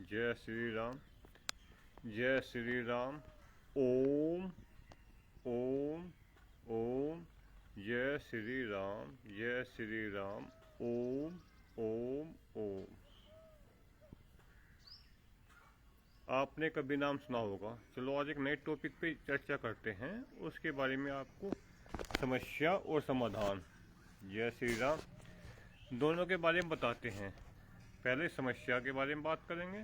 जय श्री राम। जय श्री राम। ओम ओम ओम। जय श्री राम। जय श्री राम। ओम ओम ओम। आपने कभी नाम सुना होगा। चलो आज एक नए टॉपिक पे चर्चा करते हैं, उसके बारे में आपको समस्या और समाधान, जय श्री राम, दोनों के बारे में बताते हैं। पहले समस्या के बारे में बात करेंगे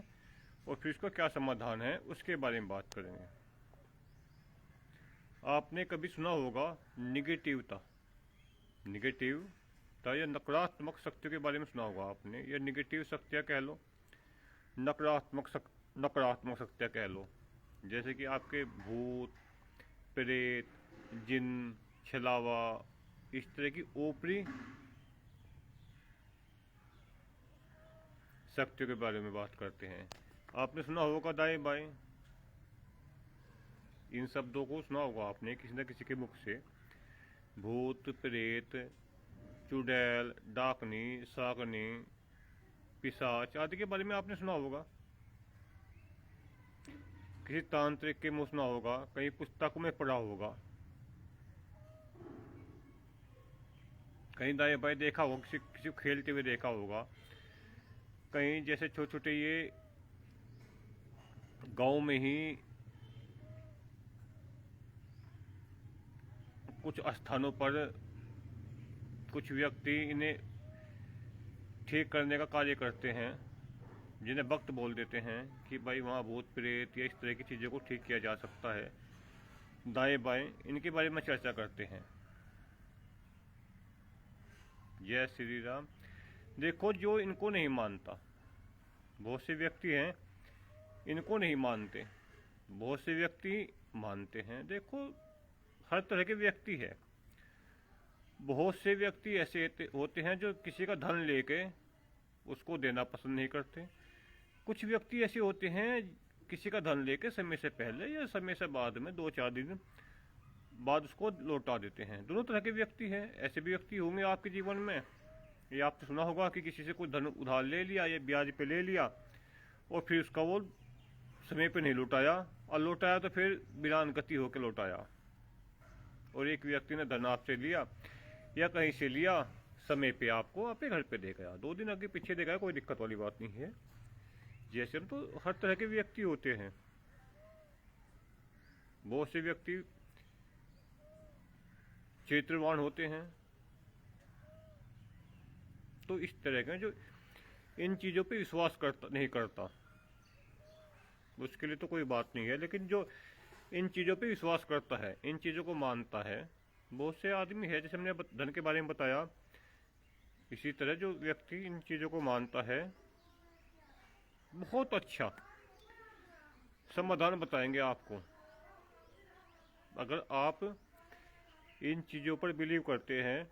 और फिर इसका क्या समाधान है उसके बारे में बात करेंगे। आपने कभी सुना होगा निगेटिवता या नकारात्मक शक्तियों के बारे में सुना होगा आपने, या निगेटिव शक्तियाँ कह लो, नकारात्मक शक्तियाँ कह लो। जैसे कि आपके भूत, प्रेत, जिन, छलावा, इस तरह की ऊपरी शक्तियों के बारे में बात करते हैं। आपने सुना होगा दाएं बाएं, इन शब्दों को सुना होगा आपने किसी न किसी के मुख से। भूत, प्रेत, चुड़ैल, डाकनी, सागनी, पिशाच आदि के बारे में आपने सुना होगा। किसी तांत्रिक के मुंह सुना होगा, कहीं पुस्तक में पढ़ा होगा, कहीं दाएं बाएं देखा होगा, किसी को खेलते हुए देखा होगा, कहीं जैसे छोटे छोटे ये गांव में ही कुछ स्थानों पर कुछ व्यक्ति इन्हें ठीक करने का कार्य करते हैं, जिन्हें भक्त बोल देते हैं कि भाई वहाँ भूत प्रेत या इस तरह की चीज़ों को ठीक किया जा सकता है। दाएं बाएं इनके बारे में चर्चा करते हैं। जय श्री राम। देखो, जो इनको नहीं मानता, बहुत से व्यक्ति हैं इनको नहीं मानते, बहुत से व्यक्ति मानते हैं। देखो, हर तरह के व्यक्ति है। बहुत से व्यक्ति ऐसे होते हैं जो किसी का धन लेके उसको देना पसंद नहीं करते। कुछ व्यक्ति ऐसे होते हैं किसी का धन लेके समय से पहले या समय से बाद में 2-4 दिन बाद उसको लौटा देते हैं। दोनों तरह के व्यक्ति हैं। ऐसे भी व्यक्ति होंगे आपके जीवन में। ये आपने सुना होगा कि किसी से कोई धन उधार ले लिया या ब्याज पे ले लिया और फिर उसका वो समय पे नहीं लौटाया, और लौटाया तो फिर बिना गति होकर लौटाया। और एक व्यक्ति ने धन आपसे लिया या कहीं से लिया, समय पे आपको आपके घर पे दे गया, 2 दिन आगे पीछे दे गया, कोई दिक्कत वाली बात नहीं है। जैसे हम तो हर तरह के व्यक्ति होते हैं। बहुत से व्यक्ति चरित्रवान होते हैं। तो इस तरह के जो इन चीज़ों पे विश्वास नहीं करता, उसके लिए तो कोई बात नहीं है। लेकिन जो इन चीज़ों पे विश्वास करता है, इन चीज़ों को मानता है, बहुत से आदमी है। जैसे हमने धन के बारे में बताया, इसी तरह जो व्यक्ति इन चीज़ों को मानता है, बहुत अच्छा समाधान बताएंगे आपको। अगर आप इन चीज़ों पर बिलीव करते हैं,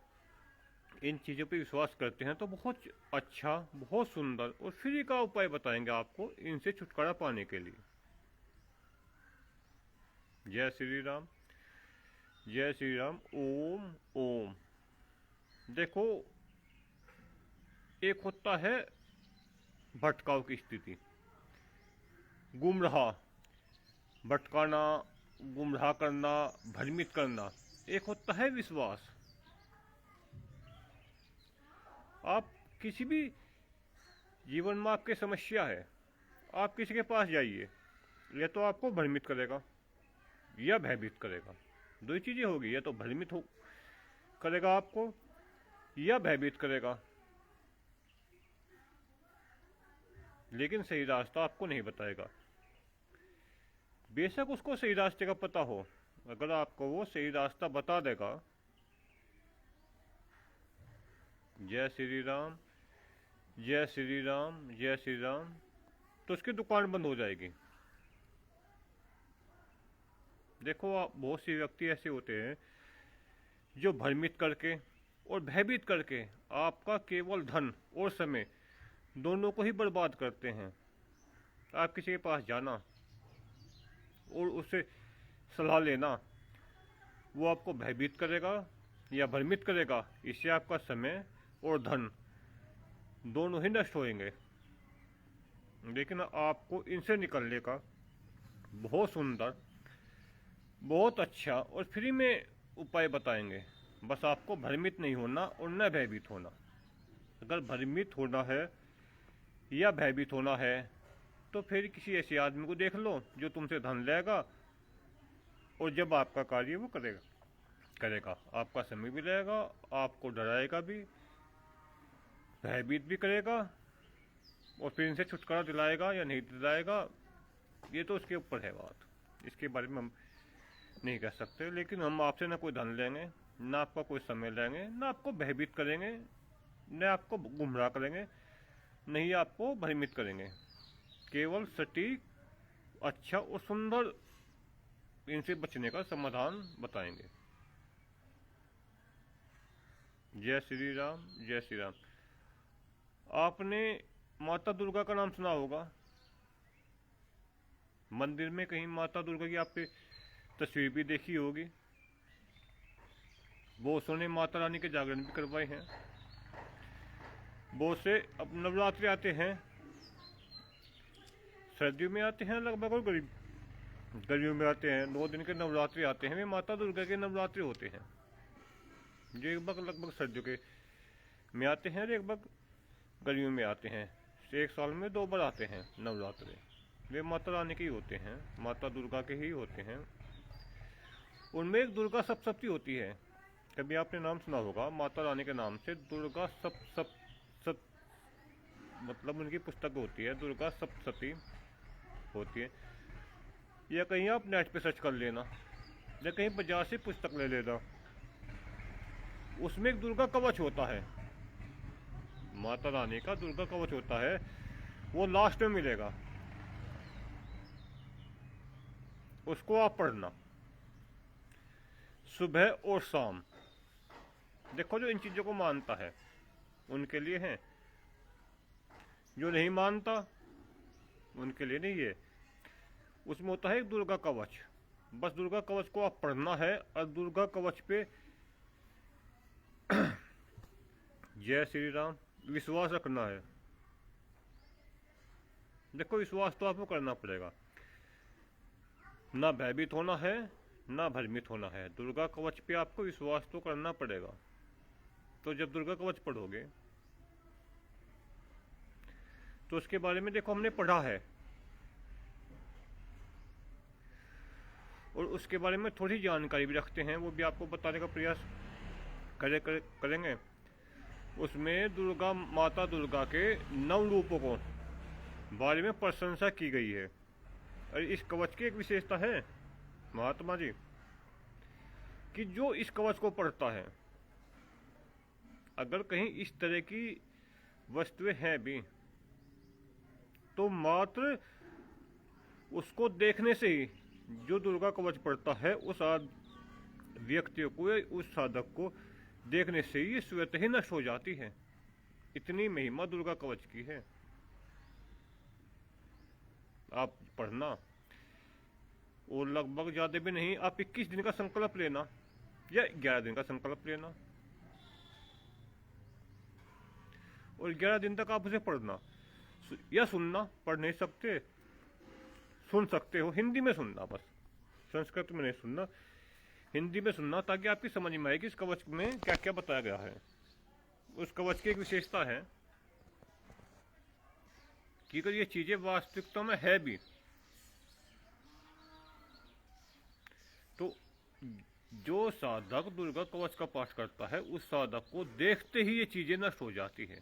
इन चीज़ों पर विश्वास करते हैं, तो बहुत अच्छा, बहुत सुंदर और फ्री का उपाय बताएंगे आपको इनसे छुटकारा पाने के लिए। जय श्री राम। जय श्री राम। ओम ओम। देखो, एक होता है भटकाव की स्थिति, गुमराह, भटकाना, गुमराह करना, भ्रमित करना। एक होता है विश्वास। आप किसी भी जीवन में आपकी समस्या है, आप किसी के पास जाइए, यह तो आपको भ्रमित करेगा या भयभीत करेगा। 2 ही चीज़ें होगी, या तो भ्रमित करेगा आपको या भयभीत करेगा, लेकिन सही रास्ता आपको नहीं बताएगा। बेशक उसको सही रास्ते का पता हो, अगर आपको वो सही रास्ता बता देगा, जय श्री राम, जय श्री राम, जय श्री राम, तो उसकी दुकान बंद हो जाएगी। देखो, आप बहुत से व्यक्ति ऐसे होते हैं जो भ्रमित करके और भयभीत करके आपका केवल धन और समय दोनों को ही बर्बाद करते हैं। आप किसी के पास जाना और उससे सलाह लेना, वो आपको भयभीत करेगा या भ्रमित करेगा, इससे आपका समय और धन दोनों ही नष्ट होंगे। लेकिन आपको इनसे निकलने का बहुत सुंदर, बहुत अच्छा और फ्री में उपाय बताएंगे। बस आपको भ्रमित नहीं होना और न भयभीत होना। अगर भ्रमित होना है या भयभीत होना है तो फिर किसी ऐसे आदमी को देख लो जो तुमसे धन लेगा और जब आपका कार्य वो करेगा आपका समय भी लेगा, आपको डराएगा भी, भयभीत भी करेगा और फिर इनसे छुटकारा दिलाएगा या नहीं दिलाएगा ये तो उसके ऊपर है बात। इसके बारे में हम नहीं कह सकते। लेकिन हम आपसे ना कोई धन लेंगे, ना आपका कोई समय लेंगे, ना आपको भयभीत करेंगे, न आपको गुमराह करेंगे, नहीं आपको भ्रमित करेंगे। केवल सटीक, अच्छा और सुंदर इनसे बचने का समाधान बताएंगे। जय श्री राम, जय श्री राम। आपने माता दुर्गा का नाम सुना होगा। मंदिर में कहीं माता दुर्गा की आपने तस्वीर भी देखी होगी। बहुत सोने माता रानी के जागरण भी करवाए हैं। बहुत से अब नवरात्रि आते हैं, सर्दियों में आते हैं लगभग और गर्मियों में आते हैं। 9 दिन के नवरात्रि आते हैं, वे माता दुर्गा के नवरात्रि होते हैं जो लगभग सर्दियों के में आते हैं और लगभग गर्मियों में आते हैं। एक साल में 2 बार आते हैं नवरात्रि। वे माता रानी के ही होते हैं, माता दुर्गा के ही होते हैं। उनमें एक दुर्गा सप्तशती होती है। कभी आपने नाम सुना होगा माता रानी के नाम से दुर्गा सप्त मतलब उनकी पुस्तक होती है, दुर्गा सप्तशती होती है। या कहीं आप नेट पे सर्च कर लेना या कहीं बाजार से पुस्तक ले लेना, उसमें एक दुर्गा कवच होता है। माता रानी का दुर्गा कवच होता है, वो लास्ट में मिलेगा, उसको आप पढ़ना सुबह और शाम। देखो जो इन चीजों को मानता है उनके लिए है, जो नहीं मानता उनके लिए नहीं है। उसमें होता है एक दुर्गा कवच, बस दुर्गा कवच को आप पढ़ना है और दुर्गा कवच पे जय श्री राम विश्वास रखना है। देखो विश्वास तो आपको करना पड़ेगा, ना भयभीत होना है ना भ्रमित होना है। दुर्गा कवच पे आपको विश्वास तो करना पड़ेगा। तो जब दुर्गा कवच पढ़ोगे तो उसके बारे में देखो हमने पढ़ा है और उसके बारे में थोड़ी जानकारी भी रखते हैं, वो भी आपको बताने का प्रयास करेंगे। उसमें दुर्गा माता दुर्गा के 9 रूपों को बारे में प्रशंसा की गई है। और इस कवच की एक विशेषता है महात्मा जी कि जो इस कवच को पढ़ता है, अगर कहीं इस तरह की वस्तुएं हैं भी तो मात्र उसको देखने से ही जो दुर्गा कवच पढ़ता है उस व्यक्ति को, उस साधक को देखने से ही स्वतः ही नष्ट हो जाती है। इतनी महिमा दुर्गा कवच की है। आप पढ़ना और लगभग ज्यादा भी नहीं, आप 21 दिन का संकल्प लेना या 11 दिन का संकल्प लेना और 11 दिन तक आप उसे पढ़ना या सुनना। पढ़ नहीं सकते सुन सकते हो, हिंदी में सुनना, बस संस्कृत में नहीं सुनना, हिंदी में सुनना, ताकि आपकी समझ में आए कि इस कवच में क्या क्या बताया गया है। उस कवच की एक विशेषता है कि अगर ये चीजें वास्तविकता में है भी तो जो साधक दुर्गा कवच का पाठ करता है उस साधक को देखते ही ये चीजें नष्ट हो जाती है।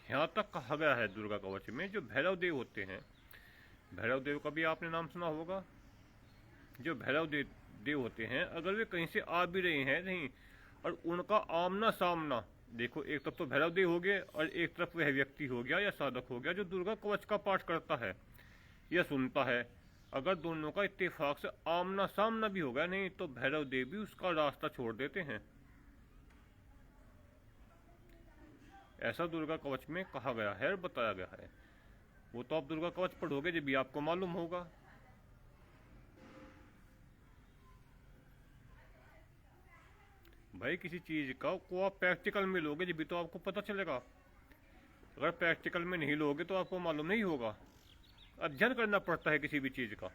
यहाँ तक कहा गया है दुर्गा कवच में जो भैरव देव होते हैं, भैरव देव का भी आपने नाम सुना होगा। जो भैरव देव होते हैं, अगर वे कहीं से आ भी रहे हैं नहीं और उनका आमना सामना देखो, एक तरफ तो भैरव देव हो गए और एक तरफ वह व्यक्ति हो गया या साधक हो गया जो दुर्गा कवच का पाठ करता है या सुनता है। अगर दोनों का इत्तेफाक से आमना सामना भी हो गया नहीं तो भैरव देव भी उसका रास्ता छोड़ देते हैं। ऐसा दुर्गा कवच में कहा गया है और बताया गया है। वो तो आप दुर्गा कवच पढ़ोगे जब भी आपको मालूम होगा। भाई किसी चीज का को आप प्रैक्टिकल में लोगे जब भी तो आपको पता चलेगा। अगर प्रैक्टिकल में नहीं लोगे तो आपको मालूम नहीं होगा। अध्ययन करना पड़ता है किसी भी चीज़ का।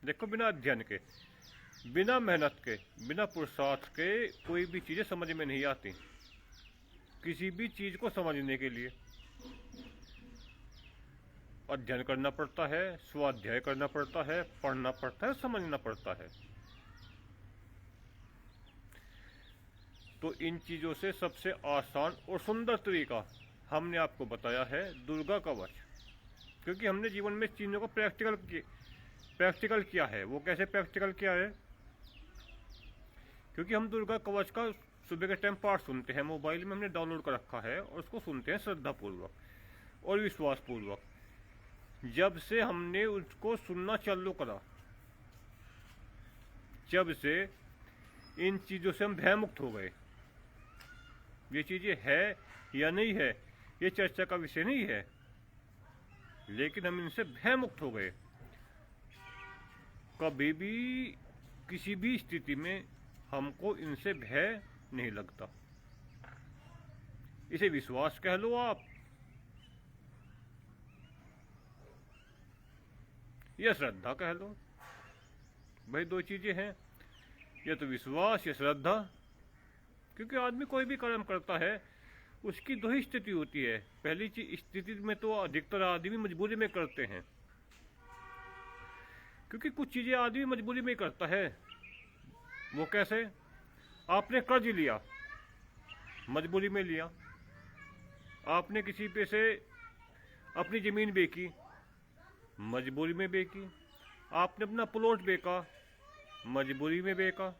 देखो, बिना अध्ययन के, बिना मेहनत के, बिना पुरुषार्थ के कोई भी चीज़ें समझ में नहीं आती। किसी भी चीज़ को समझने के लिए अध्ययन करना पड़ता है, स्वाध्याय करना पड़ता है, पढ़ना पड़ता है, समझना पड़ता है। तो इन चीज़ों से सबसे आसान और सुंदर तरीका हमने आपको बताया है दुर्गा कवच, क्योंकि हमने जीवन में चीज़ों को प्रैक्टिकल किया है। वो कैसे प्रैक्टिकल किया है? क्योंकि हम दुर्गा कवच का सुबह के टाइम पाठ सुनते हैं, मोबाइल में हमने डाउनलोड कर रखा है और उसको सुनते हैं श्रद्धापूर्वक और विश्वासपूर्वक। जब से हमने उसको सुनना चालू करा, जब से इन चीज़ों से हम भयमुक्त हो गए। ये चीज़ें है या नहीं है ये चर्चा का विषय नहीं है, लेकिन हम इनसे भयमुक्त हो गए। कभी भी किसी भी स्थिति में हमको इनसे भय नहीं लगता। इसे विश्वास कह लो आप या श्रद्धा कह लो। भाई दो चीजें हैं, या तो विश्वास या श्रद्धा। क्योंकि आदमी कोई भी कर्म करता है उसकी दो ही स्थिति होती है। पहली स्थिति में तो अधिकतर आदमी मजबूरी में करते हैं, क्योंकि कुछ चीजें आदमी मजबूरी में करता है। वो कैसे? आपने कर्ज लिया, मजबूरी में लिया। आपने किसी पे से अपनी जमीन बेची, मजबूरी में बेची। आपने अपना प्लॉट बेचा, मजबूरी में बेचा।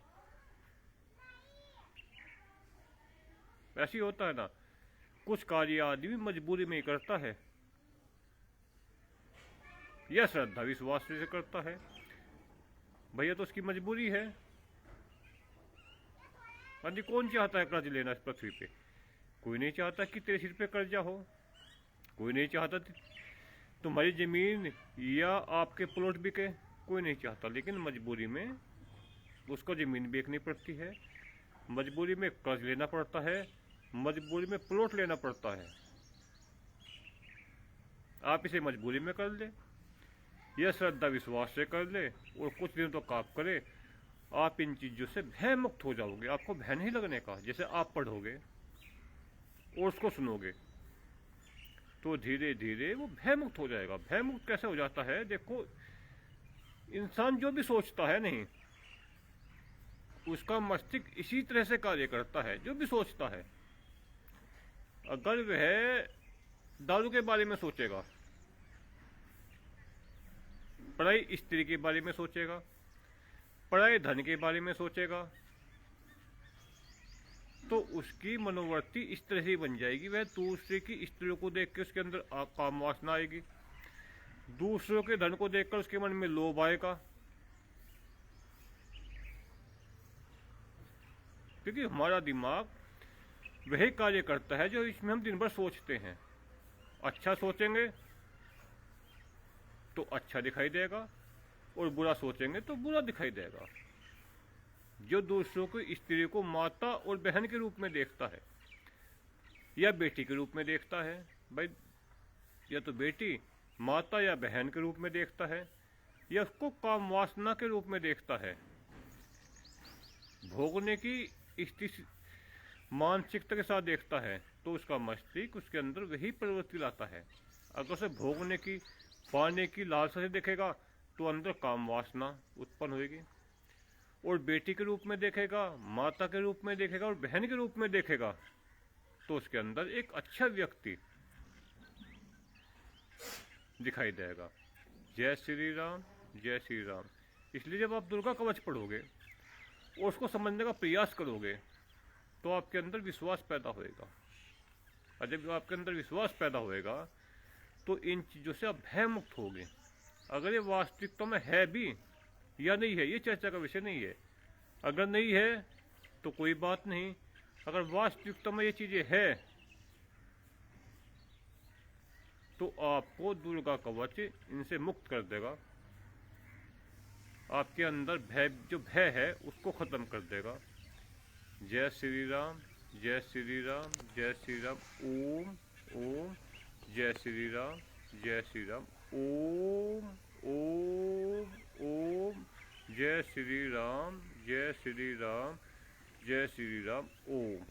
ऐसी होता है ना, कुछ कार्य आदमी मजबूरी में ही करता है या श्रद्धा विश्वास से करता है। भैया तो उसकी मजबूरी है। अरे कौन चाहता है कर्ज लेना इस पृथ्वी पे? कोई नहीं चाहता कि तेरे सिर पे कर्जा हो। कोई नहीं चाहता तुम्हारी जमीन या आपके प्लॉट बिके। कोई नहीं चाहता, लेकिन मजबूरी में उसको जमीन बेचनी पड़ती है, मजबूरी में कर्ज लेना पड़ता है, मजबूरी में प्लॉट लेना पड़ता है। आप इसे मजबूरी में कर ले या श्रद्धा विश्वास से कर ले और कुछ दिन तो काम करे, आप इन चीज़ों से भय मुक्त हो जाओगे। आपको भय नहीं लगने का। जैसे आप पढ़ोगे और उसको सुनोगे तो धीरे धीरे वो भय मुक्त हो जाएगा। भय मुक्त कैसे हो जाता है? देखो, इंसान जो भी सोचता है नहीं, उसका मस्तिष्क इसी तरह से कार्य करता है। जो भी सोचता है, अगर वह दारू के बारे में सोचेगा, पढ़ाई स्त्री के बारे में सोचेगा, पढ़ाई धन के बारे में सोचेगा, तो उसकी मनोवृत्ति इस तरह से बन जाएगी। वह दूसरे की स्त्रियों को देख के उसके अंदर काम वासना आएगी, दूसरों के धन को देखकर उसके मन में लोभ आएगा। क्योंकि हमारा दिमाग वही कार्य करता है जो इसमें हम दिन भर सोचते हैं। अच्छा सोचेंगे तो अच्छा दिखाई देगा और बुरा सोचेंगे तो बुरा दिखाई देगा। जो दूसरों की स्त्री को माता और बहन के रूप में देखता है या बेटी के रूप में देखता है, भाई या तो बेटी माता या बहन के रूप में देखता है या उसको काम वासना के रूप में देखता है, भोगने की स्थिति मानसिकता के साथ देखता है, तो उसका मस्तिष्क उसके अंदर वही प्रवृत्ति लाता है। अगर उसे भोगने की, पाने की लालसा से देखेगा तो अंदर काम वासना उत्पन्न होगी। और बेटी के रूप में देखेगा, माता के रूप में देखेगा और बहन के रूप में देखेगा तो उसके अंदर एक अच्छा व्यक्ति दिखाई देगा। जय श्री राम, जय श्री राम। इसलिए जब आप दुर्गा कवच पढ़ोगे और उसको समझने का प्रयास करोगे तो आपके अंदर विश्वास पैदा होएगा। और जब आपके अंदर विश्वास पैदा होएगा तो इन चीज़ों से आप भय मुक्त होगे। अगर ये वास्तविकता में है भी या नहीं है, ये चर्चा का विषय नहीं है। अगर नहीं है तो कोई बात नहीं। अगर वास्तविकता में ये चीज़ें है तो आपको दुर्गा कवच इनसे मुक्त कर देगा। आपके अंदर भय, जो भय है उसको खत्म कर देगा। जय श्री राम, जय श्री राम, जय श्री राम। ओम ओम जय श्री राम, जय श्री राम। ओम ओम ओम, जय श्री राम, जय श्री राम, जय श्री राम। ओम।